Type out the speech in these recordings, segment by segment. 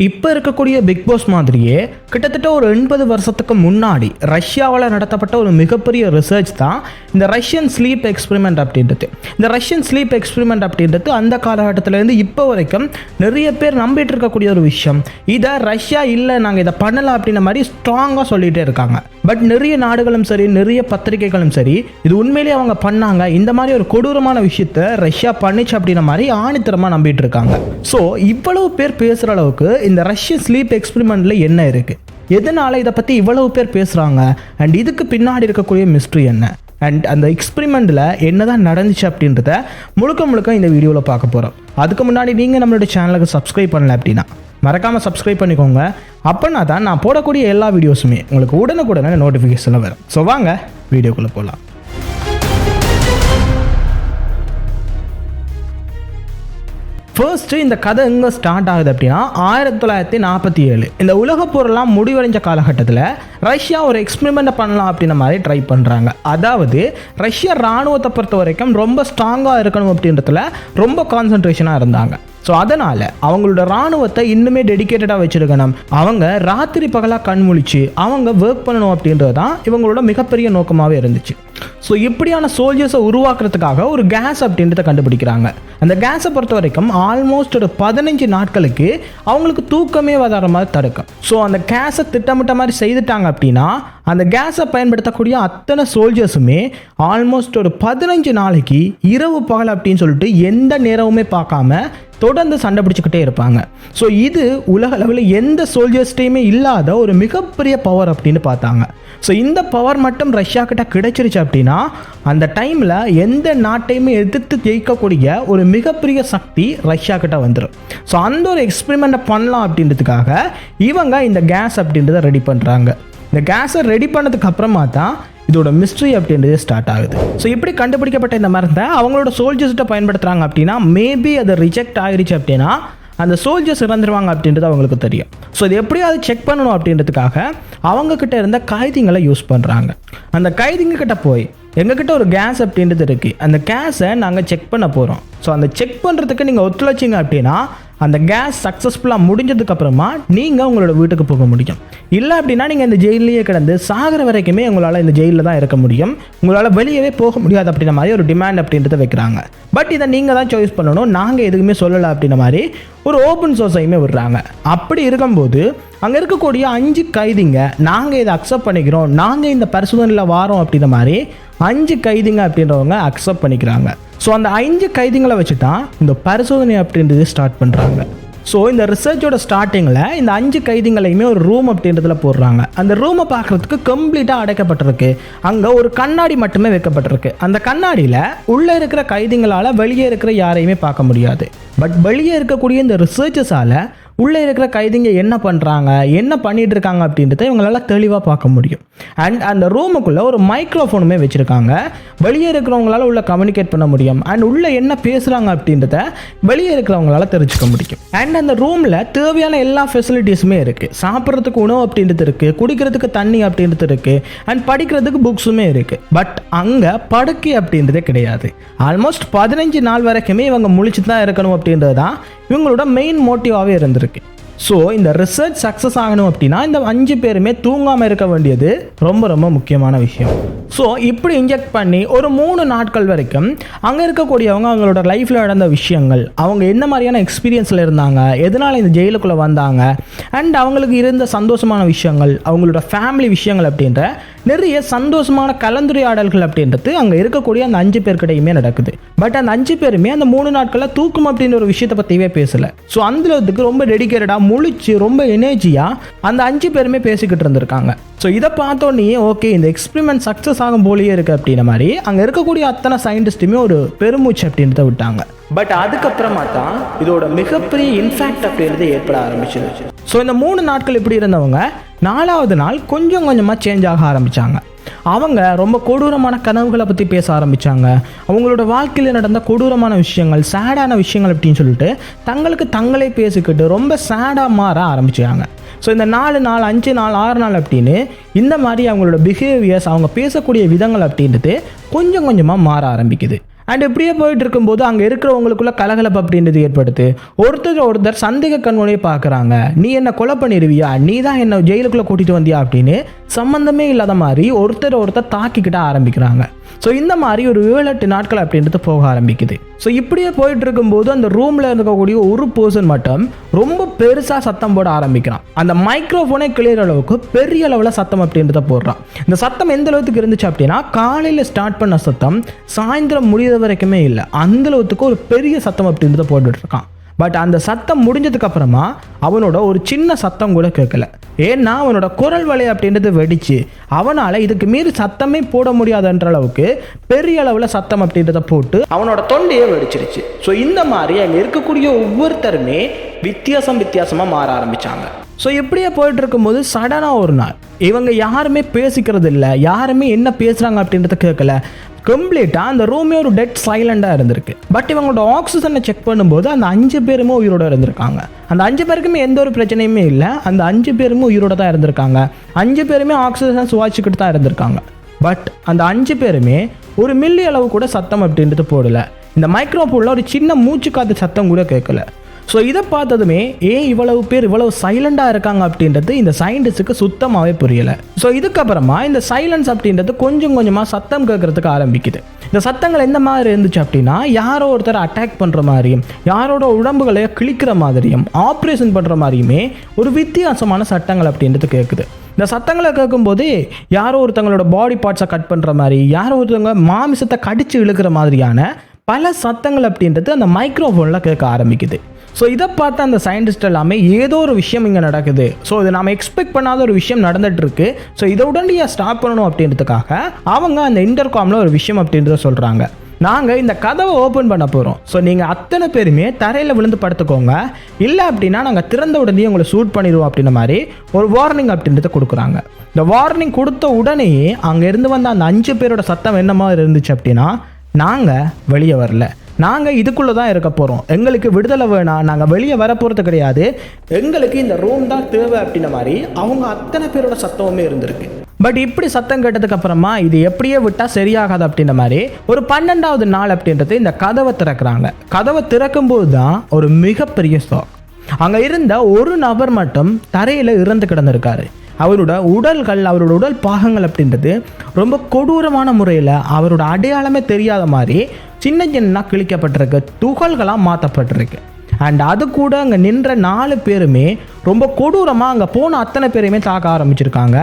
இப்போ இருக்கக்கூடிய big pass மாதிரியே கிட்டத்தட்ட ஒரு 80 வருஷத்துக்கு முன்னாடி ரஷ்யாவில் நடத்தப்பட்ட ஒரு மிகப்பெரிய ரிசர்ச் தான் இந்த ரஷ்யன் ஸ்லீப் எக்ஸ்பெரிமெண்ட் அப்படின்றது. இந்த ரஷ்யன் ஸ்லீப் எக்ஸ்பெரிமெண்ட் அப்படின்றது அந்த காலகட்டத்திலேருந்து இப்போ வரைக்கும் நிறைய பேர் நம்பிட்டு இருக்கக்கூடிய ஒரு விஷயம். இதை ரஷ்யா இல்லை நாங்கள் இதை பண்ணலாம் அப்படின்ற மாதிரி ஸ்ட்ராங்காக சொல்லிகிட்டே இருக்காங்க. பட் நிறைய நாடுகளும் சரி, நிறைய பத்திரிகைகளும் சரி, இது உண்மையிலேயே அவங்க பண்ணாங்க, இந்த மாதிரி ஒரு கொடூரமான விஷயத்தை ரஷ்யா பண்ணிச்சு அப்படின்ற மாதிரி ஆணித்தரமாக நம்பிட்டு இருக்காங்க. ஸோ இவ்வளவு பேர் பேசுகிற அளவுக்கு இந்த ரஷ்யன் ஸ்லீப் எக்ஸ்பெரிமெண்ட்ல என்ன இருக்கு, எதனால இதை பற்றி இவ்வளவு பேர் பேசுகிறாங்க, அண்ட் இதுக்கு பின்னாடி இருக்கக்கூடிய மிஸ்ட்ரி என்ன, அண்ட் அந்த எக்ஸ்பெரிமெண்ட்டில் என்னதான் நடந்துச்சு அப்படின்றத முழுக்க இந்த வீடியோவில் பார்க்க போகிறோம். அதுக்கு முன்னாடி நீங்கள் நம்மளோட சேனலுக்கு சப்ஸ்கிரைப் பண்ணல அப்படின்னா மறக்காமல் சப்ஸ்கிரைப் பண்ணிக்கோங்க. அப்போனா தான் நான் போடக்கூடிய எல்லா வீடியோஸுமே உங்களுக்கு உடனுக்குடனே நோட்டிஃபிகேஷனில் வரும். ஸோ வாங்க வீடியோக்குள்ளே போகலாம். ஃபர்ஸ்ட் இந்த கதை எங்கே ஸ்டார்ட் ஆகுது அப்படின்னா 1947 இந்த உலகப் போரெல்லாம் முடிவடைஞ்ச காலகட்டத்தில் ரஷ்யா ஒரு எக்ஸ்பெரிமெண்ட் பண்ணலாம் அப்படின்ற மாதிரி ட்ரை பண்ணுறாங்க. அதாவது ரஷ்யா இராணுவத்தை பொறுத்த வரைக்கும் ரொம்ப ஸ்ட்ராங்காக இருக்கணும் அப்படின்றதுல ரொம்ப கான்சன்ட்ரேஷனாக இருந்தாங்க. ஸோ அதனால் அவங்களோட இராணுவத்தை இன்னுமே டெடிக்கேட்டடாக வச்சுருக்கணும், அவங்க ராத்திரி பகலாக கண்முழிச்சு அவங்க ஒர்க் பண்ணணும் அப்படின்றது தான் இவங்களோட மிகப்பெரிய நோக்கமாகவே இருந்துச்சு. ஸோ இப்படியான சோல்ஜர்ஸை உருவாக்குறதுக்காக ஒரு கேஸ் அப்படின்றத கண்டுபிடிக்கிறாங்க. அந்த கேஸை பொறுத்த வரைக்கும் ஆல்மோஸ்ட் ஒரு 15 நாட்களுக்கு அவங்களுக்கு தூக்கமே வராத மாதிரி தடுக்கும். ஸோ அந்த கேஸை திட்டமிட்ட மாதிரி செய்துட்டாங்க அப்படின்னா அந்த கேஸை பயன்படுத்தக்கூடிய அத்தனை சோல்ஜர்ஸுமே ஆல்மோஸ்ட் ஒரு 15 நாளைக்கு இரவு பகல் அப்படின்னு சொல்லிட்டு எந்த நேரமுமே பார்க்காம தொடர்ந்து சண்டை பிடிச்சிக்கிட்டே இருப்பாங்க. ஸோ இது உலக அளவில் எந்த சோல்ஜர்ஸ்டையுமே இல்லாத ஒரு மிகப்பெரிய பவர் அப்படின்னு பார்த்தாங்க. ஸோ இந்த பவர் மட்டும் ரஷ்யா கிட்ட கிடைச்சிருச்சு அப்படின்னா அந்த டைமில் எந்த நாட்டையுமே எதிர்த்து ஜெயிக்கக்கூடிய ஒரு மிகப்பெரிய சக்தி ரஷ்யா கிட்ட வந்துடும். ஸோ அந்த ஒரு எக்ஸ்பெரிமெண்ட்டை பண்ணலாம் அப்படின்றதுக்காக இவங்க இந்த கேஸ் அப்படின்றத ரெடி பண்ணுறாங்க. இந்த கேஸை ரெடி பண்ணதுக்கு அப்புறமா தான் இதோட மிஸ்ட்ரி அப்படின்றது ஸ்டார்ட் ஆகுது. ஸோ இப்படி கண்டுபிடிக்கப்பட்ட இந்த மருந்தை அவங்களோட சோல்ஜர்ஸ்கிட்ட பயன்படுத்துகிறாங்க அப்படின்னா மேபி அதை ரிஜெக்ட் ஆகிடுச்சு அப்படின்னா அந்த சோல்ஜர்ஸ் இறந்துருவாங்க அப்படின்றது அவங்களுக்கு தெரியும். ஸோ இது எப்படியாவது செக் பண்ணணும் அப்படின்றதுக்காக அவங்கக்கிட்ட இருந்த கைதிங்களை யூஸ் பண்ணுறாங்க. அந்த கைதிங்க கிட்ட போய் எங்ககிட்ட ஒரு கேஸ் அப்படின்றது இருக்குது, அந்த கேஸை நாங்கள் செக் பண்ண போகிறோம், ஸோ அந்த செக் பண்ணுறதுக்கு நீங்கள் ஒத்துழைச்சிங்க அப்படின்னா அந்த கேஸ் சக்ஸஸ்ஃபுல்லாக முடிஞ்சதுக்கப்புறமா நீங்கள் உங்களோட வீட்டுக்கு போக முடியும். இல்லை அப்படின்னா நீங்கள் இந்த ஜெயிலையே கிடந்து சாகிற வரைக்குமே உங்களால் இந்த ஜெயிலில் தான் இருக்க முடியும், உங்களால் வெளியவே போக முடியாது அப்படின்ற மாதிரி ஒரு டிமாண்ட் அப்படின்றத வைக்கிறாங்க. பட் இதை நீங்கள் தான் சாய்ஸ் பண்ணணும், நாங்கள் எதுவுமே சொல்லலை அப்படின்ற மாதிரி ஒரு ஓப்பன் சோர்ஸையுமே விடுறாங்க. அப்படி இருக்கும்போது அங்கே இருக்கக்கூடிய 5 கைதிங்க நாங்கள் இதை அக்செப்ட் பண்ணிக்கிறோம், நாங்கள் இந்த பரிசோதனையில் வாரோம் அப்படின்ற மாதிரி 5 கைதிங்க அப்படின்றவங்க அக்செப்ட் பண்ணிக்கிறாங்க. ஸோ அந்த 5 கைதிங்களை வச்சு தான் இந்த பரிசோதனை அப்படின்றது ஸ்டார்ட் பண்ணுறாங்க. ஸோ இந்த ரிசர்ச்சோட ஸ்டார்டிங்கில் இந்த 5 கைதிங்களையுமே ஒரு ரூம் அப்படின்றதுல போடுறாங்க. அந்த ரூமை பார்க்குறதுக்கு கம்ப்ளீட்டாக அடைக்கப்பட்டிருக்கு. அங்கே ஒரு கண்ணாடி மட்டுமே வைக்கப்பட்டிருக்கு. அந்த கண்ணாடியில் உள்ளே இருக்கிற கைதிங்களால் வெளியே இருக்கிற யாரையுமே பார்க்க முடியாது. பட் வெளியே இருக்கக்கூடிய இந்த ரிசர்ச்சஸால் உள்ளே இருக்கிற கைதிங்க என்ன பண்ணுறாங்க, என்ன பண்ணிகிட்டு இருக்காங்க அப்படின்றத இவங்களால தெளிவாக பார்க்க முடியும். அண்ட் அந்த ரூமுக்குள்ளே ஒரு மைக்ரோஃபோனுமே வச்சுருக்காங்க. வெளியே இருக்கிறவங்களால உள்ள கம்யூனிகேட் பண்ண முடியும். அண்ட் உள்ளே என்ன பேசுகிறாங்க அப்படின்றத வெளியே இருக்கிறவங்களால தெரிஞ்சுக்க முடியும். அண்ட் அந்த ரூமில் தேவையான எல்லா ஃபெசிலிட்டிஸுமே இருக்குது. சாப்பிட்றதுக்கு உணவு அப்படின்றது இருக்குது, குடிக்கிறதுக்கு தண்ணி அப்படின்றது இருக்குது, அண்ட் படிக்கிறதுக்கு புக்ஸுமே இருக்குது. பட் அங்கே படுக்கை அப்படின்றதே கிடையாது. ஆல்மோஸ்ட் 15 நாள் வரைக்குமே இவங்க முழிச்சு தான் இருக்கணும் அப்படின்றது தான் இவங்களோட மெயின் மோட்டிவாகவே இருந்திருக்கு. ஸோ இந்த ரிசர்ச் சக்ஸஸ் ஆகணும் அப்படின்னா இந்த 5 பேருமே தூங்காமல் இருக்க வேண்டியது ரொம்ப முக்கியமான விஷயம். ஸோ இப்படி இன்ஜெக்ட் பண்ணி ஒரு 3 நாட்கள் வரைக்கும் அங்கே இருக்கக்கூடியவங்க அவங்களோட லைஃப்பில் நடந்த விஷயங்கள், அவங்க என்ன மாதிரியான எக்ஸ்பீரியன்ஸில் இருந்தாங்க, எதனால் இந்த ஜெயிலுக்குள்ளே வந்தாங்க, அண்ட் அவங்களுக்கு இருந்த சந்தோஷமான விஷயங்கள், அவங்களோட ஃபேமிலி விஷயங்கள் அப்படின்ற நிறைய சந்தோஷமான கலந்துரையாடல்கள் அப்படின்றது அங்கே இருக்கக்கூடிய அந்த 5 பேர்கிட்டையுமே நடக்குது. பட் அந்த 5 பேருமே அந்த 3 நாட்களில் தூக்கம் அப்படின்ற ஒரு விஷயத்தை பற்றியே பேசலை. ஸோ அந்த ரொம்ப டெடிக்கேட்டடாக முழிச்சு ரொம்ப எனர்ஜியாக அந்த 5 பேருமே பேசிக்கிட்டு இருந்திருக்காங்க. ஸோ இதை பார்த்தோன்னே ஓகே இந்த எக்ஸ்பெரிமெண்ட் சக்ஸஸ் ஆகும் போலியே இருக்குது அப்படின்ற மாதிரி அங்கே இருக்கக்கூடிய அத்தனை சயின்டிஸ்ட்டுமே ஒரு பெருமூச்சு அப்படின்றத விட்டாங்க. பட் அதுக்கப்புறமா தான் இதோட மிகப்பெரிய இன்ஃபேக்ட் அப்படின்றது ஏற்பட ஆரம்பிச்சிது. ஸோ இந்த 3 நாட்கள் இப்படி இருந்தவங்க 4வது நாள் கொஞ்சம் கொஞ்சமாக சேஞ்ச் ஆக ஆரம்பித்தாங்க. அவங்க ரொம்ப கொடூரமான கனவுகளை பற்றி பேச ஆரம்பித்தாங்க. அவங்களோட வாழ்க்கையில் நடந்த கொடூரமான விஷயங்கள், சேடான விஷயங்கள் அப்படின்னு சொல்லிட்டு தங்களுக்கு தங்களே பேசிக்கிட்டு ரொம்ப சேடாக மாற ஆரம்பிச்சாங்க. ஸோ இந்த 4 நாள் 5 நாள் 6 நாள் அப்படின்னு இந்த மாதிரி அவங்களோட பிஹேவியர்ஸ், அவங்க பேசக்கூடிய விதங்கள் அப்படின்றது கொஞ்சம் கொஞ்சமாக மாற ஆரம்பிக்குது. அண்ட் இப்படியே போயிட்டு இருக்கும்போது அங்கே இருக்கிறவங்களுக்குள்ள கலகலப்பு அப்படின்றது ஏற்படுது. ஒருத்தர் சந்தேக கண்மொழியை பார்க்குறாங்க. நீ என்ன கொலை பண்ணிடுவியா, நீ தான் என்ன ஜெயிலுக்குள்ளே கூட்டிகிட்டு வந்தியா அப்படின்னு சம்மந்தமே இல்லாத மாதிரி ஒருத்தர் தாக்கிக்கிட்ட ஆரம்பிக்கிறாங்க. ஸோ இந்த மாதிரி ஒரு 7-8 நாட்கள் அப்படின்றது போக ஆரம்பிக்குது. ஸோ இப்படியே போயிட்டு இருக்கும்போது அந்த ரூமில் இருக்கக்கூடிய ஒரு பர்சன் மட்டும் ரொம்ப பெருசாக சத்தம் போட ஆரம்பிக்கிறான். அந்த மைக்ரோஃபோனே கிளியர் அளவுக்கு பெரிய அளவில் சத்தம் அப்படின்றத போடுறான். இந்த சத்தம் எந்த அளவுக்கு இருந்துச்சு அப்படின்னா, காலையில் ஸ்டார்ட் பண்ண சத்தம் சாயந்தரம் முடிகிற வரைக்குமே இல்லை, அந்த அளவுக்கு ஒரு பெரிய சத்தம் அப்படின்றத போட்டுட்டு இருக்கான். பட் அந்த சத்தம் முடிஞ்சதுக்கு அப்புறமா அவனோட ஒரு சின்ன சத்தம் கூட கேட்கல. ஏன்னா அவனோட குரல் வலை அப்படின்றது வெடிச்சு அவனால் இதுக்கு மீறி சத்தமே போட முடியாதுன்ற அளவுக்கு பெரிய அளவில் சத்தம் அப்படின்றத போட்டு அவனோட தொண்டையே வெடிச்சிருச்சு. ஸோ இந்த மாதிரி அங்கே இருக்கக்கூடிய ஒவ்வொருத்தருமே வித்தியாசமாக மாற ஆரம்பித்தாங்க. ஸோ இப்படியே போயிட்டு இருக்கும்போது சடனாக ஒரு நாள் இவங்க யாருமே பேசிக்கிறது இல்லை, யாருமே என்ன பேசுகிறாங்க அப்படின்றத கேட்கல. கம்ப்ளீட்டாக அந்த ரூமே ஒரு டெட் சைலண்டாக இருந்திருக்கு. பட் இவங்களோட ஆக்சிஜனை செக் பண்ணும்போது அந்த 5 பேருமே உயிரோடு இருந்திருக்காங்க. அந்த 5 பேருக்குமே எந்த ஒரு பிரச்சனையுமே இல்லை, அந்த 5 பேருமே உயிரோடு தான் இருந்திருக்காங்க. 5 பேருமே ஆக்சிஜன் சுவாசிக்கிட்டு தான் இருந்திருக்காங்க. பட் அந்த 5 பேருமே ஒரு மில்லி அளவு கூட சத்தம் அப்படின்றது போடலை. இந்த மைக்ரோஃபோனில் ஒரு சின்ன மூச்சு காத்து சத்தம் கூட கேட்கல. ஸோ இதை பார்த்ததுமே ஏன் இவ்வளவு பேர் இவ்வளவு சைலண்டாக இருக்காங்க அப்படின்றது இந்த சயின்டிஸ்ட்டுக்கு சுத்தமாகவே புரியலை. ஸோ இதுக்கப்புறமா இந்த சைலன்ஸ் அப்படின்றது கொஞ்சம் கொஞ்சமாக சத்தம் கேட்கறதுக்கு ஆரம்பிக்குது. இந்த சத்தங்கள் எந்த மாதிரி இருந்துச்சு அப்படின்னா, யாரோ ஒருத்தர் அட்டாக் பண்ணுற மாதிரியும் யாரோட உடம்புகளை கிழிக்கிற மாதிரியும் ஆப்ரேஷன் பண்ணுற மாதிரியுமே ஒரு வித்தியாசமான சட்டங்கள் அப்படின்றது கேட்குது. இந்த சத்தங்களை கேட்கும்போது யாரோ ஒருத்தங்களோட பாடி பார்ட்ஸை கட் பண்ணுற மாதிரி, யாரோ ஒருத்தவங்க மாமிசத்தை கடிச்சு இழுக்கிற மாதிரியான பல சத்தங்கள் அப்படின்றது அந்த மைக்ரோஃபோனில் கேட்க ஆரம்பிக்குது. ஸோ இதை பார்த்து அந்த சயின்டிஸ்ட் எல்லாமே ஏதோ ஒரு விஷயம் இங்கே நடக்குது, ஸோ இது நம்ம எக்ஸ்பெக்ட் பண்ணாத ஒரு விஷயம் நடந்துட்டு இருக்கு, ஸோ இதை உடனடியாக ஸ்டாப் பண்ணணும் அப்படின்றதுக்காக அவங்க அந்த இன்டர்காமில் ஒரு விஷயம் அப்படின்றத சொல்கிறாங்க. நாங்கள் இந்த கதவை ஓப்பன் பண்ண போகிறோம், ஸோ நீங்கள் அத்தனை பேருமே தரையில் விழுந்து படுத்துக்கோங்க, இல்லை அப்படின்னா நாங்கள் திறந்த உடனே உங்களை ஷூட் பண்ணிடுவோம் அப்படின்ற மாதிரி ஒரு வார்னிங் அப்படின்றத கொடுக்குறாங்க. இந்த வார்னிங் கொடுத்த உடனேயே அங்கே இருந்து வந்த அந்த 5 பேரோட சத்தம் என்ன மாதிரி இருந்துச்சு அப்படின்னா, நாங்கள் வெளியே வரல, நாங்கள் இதுக்குள்ளே தான் இருக்க போகிறோம், எங்களுக்கு விடுதலை வேணாம், நாங்கள் வெளியே வர போகிறது கிடையாது, எங்களுக்கு இந்த ரூம் தான் தேவை அப்படின்ற மாதிரி அவங்க அத்தனை பேரோட சத்தமுமே இருந்திருக்கு. பட் இப்படி சத்தம் கேட்டதுக்கு அப்புறமா இது எப்படியே விட்டால் சரியாகாது அப்படின்ற மாதிரி ஒரு 12வது நாள் அப்படின்றது இந்த கதவை திறக்கிறாங்க. கதவை திறக்கும்போது தான் ஒரு மிகப்பெரிய ஷாக். அங்கே இருந்த ஒரு நபர் மட்டும் தரையில் இறந்து கிடந்திருக்காரு. அவரோட உடல்கள், அவரோட உடல் பாகங்கள் அப்படின்றது ரொம்ப கொடூரமான முறையில் அவரோட அடையாளமே தெரியாத மாதிரி சின்ன கிழிக்கப்பட்டிருக்கு, துகள்களாக மாற்றப்பட்டிருக்கு. அண்ட் அது கூட அங்கே நின்ற 4 பேருமே ரொம்ப கொடூரமாக அங்கே போன அத்தனை பேரையுமே தாக்க ஆரம்பிச்சிருக்காங்க.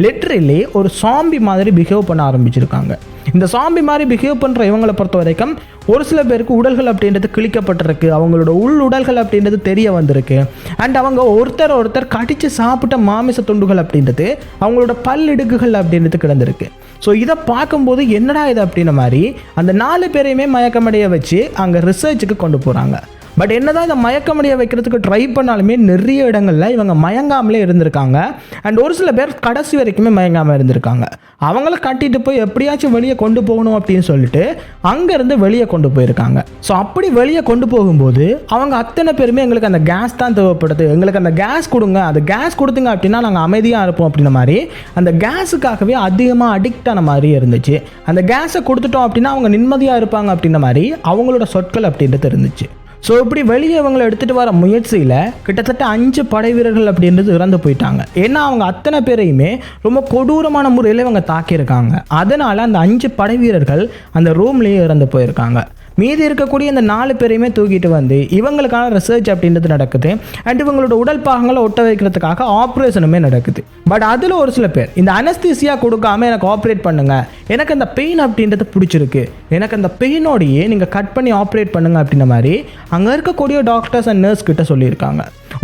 லிட்ரலி ஒரு சாம்பி மாதிரி பிஹேவ் பண்ண ஆரம்பிச்சிருக்காங்க. இந்த சாம்பி மாதிரி பிஹேவ் பண்ணுற இவங்களை பொறுத்த வரைக்கும் ஒரு சில பேருக்கு உடல்கள் அப்படின்றது கிழிக்கப்பட்டிருக்கு, அவங்களோட உடல்கள் அப்படின்றது தெரிய வந்திருக்கு. அண்ட் அவங்க ஒருத்தர் கடித்து சாப்பிட்ட மாமிச துண்டுகள் அப்படின்றது அவங்களோட பல்லிடுக்குகள் அப்படின்றது கிடந்திருக்கு. ஸோ இதை பார்க்கும்போது என்னடா இது அப்படின்ற மாதிரி அந்த 4 பேரையுமே மயக்கமடைய வச்சு அங்கே ரிசர்ச்சுக்கு கொண்டு போகிறாங்க. பட் என்னதான் இதை மயக்கமடைய வைக்கிறதுக்கு ட்ரை பண்ணாலுமே நிறைய இடங்களில் இவங்க மயங்காமலே இருந்திருக்காங்க. அண்ட் ஒரு சில பேர் கடைசி வரைக்குமே மயங்காமல் இருந்திருக்காங்க. அவங்கள கட்டிட்டு போய் எப்படியாச்சும் வெளியே கொண்டு போகணும் அப்படின்னு சொல்லிட்டு அங்கேருந்து வெளியே கொண்டு போயிருக்காங்க. ஸோ அப்படி வெளியே கொண்டு போகும்போது அவங்க அத்தனை பேருமே எங்களுக்கு அந்த கேஸ் தான் தேவைப்படுது, எங்களுக்கு அந்த கேஸ் கொடுங்க, அந்த கேஸ் கொடுத்துங்க அப்படின்னா நாங்கள் அமைதியாக இருப்போம் அப்படின்ற மாதிரி அந்த கேஸுக்காகவே அதிகமாக அடிக்ட் ஆன மாதிரி இருந்துச்சு. அந்த கேஸை கொடுத்துட்டோம் அப்படின்னா அவங்க நிம்மதியாக இருப்பாங்க அப்படின்ற மாதிரி அவங்களோட சொற்கள் அப்படின்றது இருந்துச்சு. ஸோ இப்படி வெளியே இவங்களை எடுத்துகிட்டு வர முயற்சியில் கிட்டத்தட்ட 5 படை வீரர்கள் அப்படின்றது இறந்து போயிட்டாங்க. ஏன்னா அவங்க அத்தனை பேரையுமே ரொம்ப கொடூரமான முறையில் இவங்க தாக்கியிருக்காங்க. அதனால் அந்த 5 படை வீரர்கள் அந்த ரூம்லேயே இறந்து போயிருக்காங்க. மீதி இருக்கக்கூடிய இந்த 4 பேரையுமே தூக்கிட்டு வந்து இவங்களுக்கான ரிசர்ச் அப்படின்றது நடக்குது. அண்ட் இவங்களோட உடல் பாகங்களை ஒட்ட வைக்கிறதுக்காக ஆப்ரேஷனுமே நடக்குது. பட் அதில் ஒரு சில பேர் இந்த அனஸ்தீசியா கொடுக்காம எனக்கு ஆப்ரேட் பண்ணுங்க, எனக்கு அந்த பெயின் அப்படின்றது பிடிச்சிருக்கு, எனக்கு அந்த பெயினோடையே நீங்கள் கட் பண்ணி ஆப்ரேட் பண்ணுங்க அப்படின்ற மாதிரி அங்கே இருக்கக்கூடிய டாக்டர்ஸ் அண்ட் நர்ஸ் கிட்ட சொல்லியிருக்காங்க.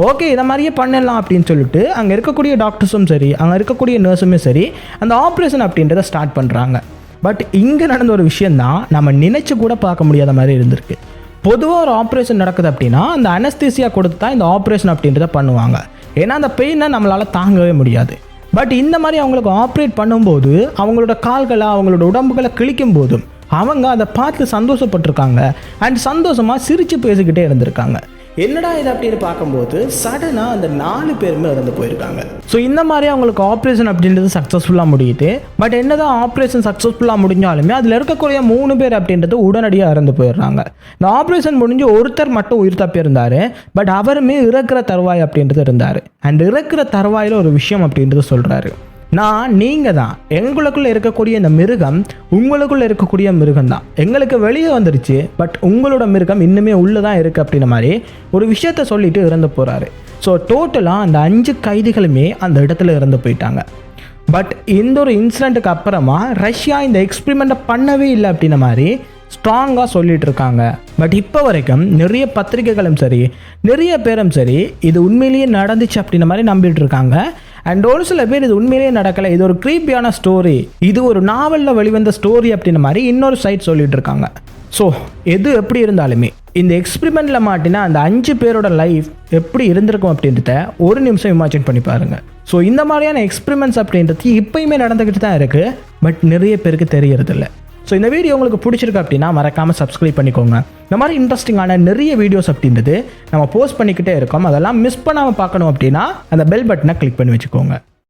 ஓகே, இதை மாதிரியே பண்ணலாம் அப்படின்னு சொல்லிட்டு அங்கே இருக்கக்கூடிய டாக்டர்ஸும் சரி அங்கே இருக்கக்கூடிய நர்ஸுமே சரி அந்த ஆப்ரேஷன் அப்படின்றத ஸ்டார்ட் பண்ணுறாங்க. பட் இங்கே நடந்த ஒரு விஷயந்தான் நம்ம நினைச்சு கூட பார்க்க முடியாத மாதிரி இருந்திருக்கு. பொதுவாக ஒரு ஆப்ரேஷன் நடக்குது அப்படின்னா அந்த அனஸ்தீசியா கொடுத்து தான் இந்த ஆப்ரேஷன் அப்படின்றத பண்ணுவாங்க. ஏன்னா அந்த பெயினை நம்மளால் தாங்கவே முடியாது. பட் இந்த மாதிரி அவங்களுக்கு ஆப்ரேட் பண்ணும்போது அவங்களோட கால்களை அவங்களோட உடம்புகளை கிழிக்கும் போதும் அவங்க அதை பார்த்து சந்தோஷப்பட்டிருக்காங்க. அண்ட் சந்தோஷமாக சிரித்து பேசிக்கிட்டே இருந்திருக்காங்க. என்னடா இது அப்படின்னு பார்க்கும்போது சடனாக அந்த 4 பேருமே இறந்து போயிருக்காங்க. ஸோ இந்த மாதிரி அவங்களுக்கு ஆப்ரேஷன் அப்படின்றது சக்ஸஸ்ஃபுல்லாக முடியுது. பட் என்னதான் ஆப்ரேஷன் சக்ஸஸ்ஃபுல்லாக முடிஞ்சாலுமே அதில் இருக்கக்கூடிய 3 பேர் அப்படின்றது உடனடியாக இறந்து போயிடுறாங்க. இந்த ஆப்ரேஷன் முடிஞ்சு ஒருத்தர் மட்டும் உயிர் தப்பி இருந்தார். பட் அவருமே இறக்குற தருவாய் அப்படின்றது இருந்தார். அண்ட் இறக்குற தருவாயில் ஒரு விஷயம் அப்படின்றது சொல்கிறாரு, நீங்கள் தான் எங்களுக்குள்ளே இருக்கக்கூடிய இந்த மிருகம் உங்களுக்குள்ளே இருக்கக்கூடிய மிருகம் தான், எங்களுக்கு வெளியே வந்துருச்சு, பட் உங்களோட மிருகம் இன்னுமே உள்ளே தான் இருக்குது அப்படின்ற மாதிரி ஒரு விஷயத்த சொல்லிட்டு இறந்து போகிறாரு. ஸோ டோட்டலாக அந்த 5 கைதிகளுமே அந்த இடத்துல இறந்து போயிட்டாங்க. பட் இந்த ஒரு இன்சிடெண்ட்டுக்கு அப்புறமா ரஷ்யா இந்த எக்ஸ்பிரிமெண்ட்டை பண்ணவே இல்லை அப்படின்ற மாதிரி ஸ்ட்ராங்காக சொல்லிட்டு இருக்காங்க. பட் இப்போ வரைக்கும் நிறைய பத்திரிகைகளும் சரி நிறைய பேரும் சரி இது உண்மையிலேயே நடந்துச்சு அப்படின்ற மாதிரி நம்பிட்டு இருக்காங்க. அண்ட் ஒரு சில பேர் இது உண்மையிலேயே நடக்கலை, இது ஒரு க்ரீப்பியான ஸ்டோரி, இது ஒரு நாவலில் வெளிவந்த ஸ்டோரி அப்படின்ற மாதிரி இன்னொரு சைட் சொல்லிட்டு இருக்காங்க. ஸோ எது எப்படி இருந்தாலுமே இந்த எக்ஸ்பிரிமெண்ட்டில் மாட்டினா அந்த 5 பேரோட லைஃப் எப்படி இருந்திருக்கும் அப்படின்றத ஒரு நிமிஷம் இமேஜின் பண்ணி பாருங்கள். ஸோ இந்த மாதிரியான எக்ஸ்பிரிமெண்ட்ஸ் அப்படின்றது இப்போயுமே நடந்துக்கிட்டு தான் இருக்குது. பட் நிறைய பேருக்கு தெரியறதில்ல. ஸோ இந்த வீடியோ உங்களுக்கு பிடிச்சிருக்கு அப்படின்னா மறக்காமல் சப்ஸ்கிரைப் பண்ணிக்கோங்க. இந்த மாதிரி இன்ட்ரெஸ்டிங்கான நிறைய வீடியோஸ் அப்படின்றது நம்ம போஸ்ட் பண்ணிக்கிட்டே இருக்கோம். அதெல்லாம் மிஸ் பண்ணாமல் பார்க்கணும் அப்படின்னா அந்த பெல் பட்டனை கிளிக் பண்ணி வச்சுக்கோங்க.